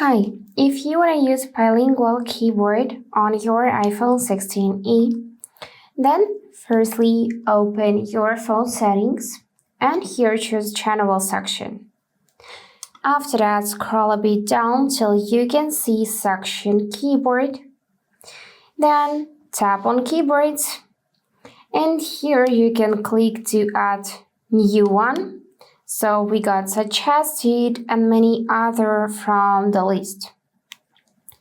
Hi, if you want to use bilingual keyboard on your iPhone 16e, then firstly open your phone settings and here choose Channel section. After that, scroll a bit down till you can see section keyboard. Then tap on keyboards and here you can click to add new one. So we got suggested and many other from the list.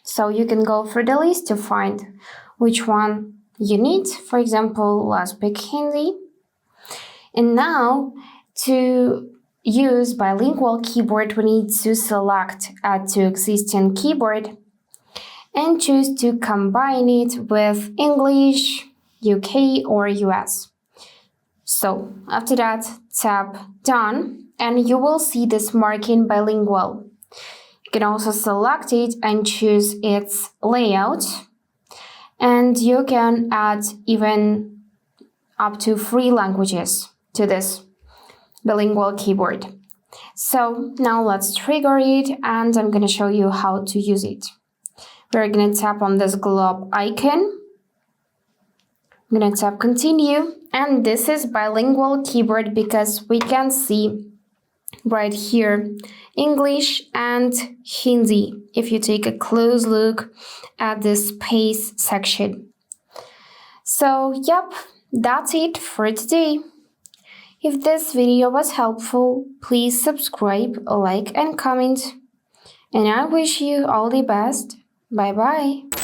So you can go through the list to find which one you need. For example, let's pick Hindi. And now to use bilingual keyboard, we need to select add to existing keyboard and choose to combine it with English, UK or US. So after that, tap done and you will see this marking bilingual. You can also select it and choose its layout, and you can add even up to 3 languages to this bilingual keyboard. So now let's trigger it and I'm going to show you how to use it. We're going to tap on this globe icon. I'm going to tap continue, and this is bilingual keyboard because we can see right here English and Hindi if you take a close look at this space section. So yep, that's it for today. If this video was helpful, please subscribe, like and comment. And I wish you all the best. Bye bye.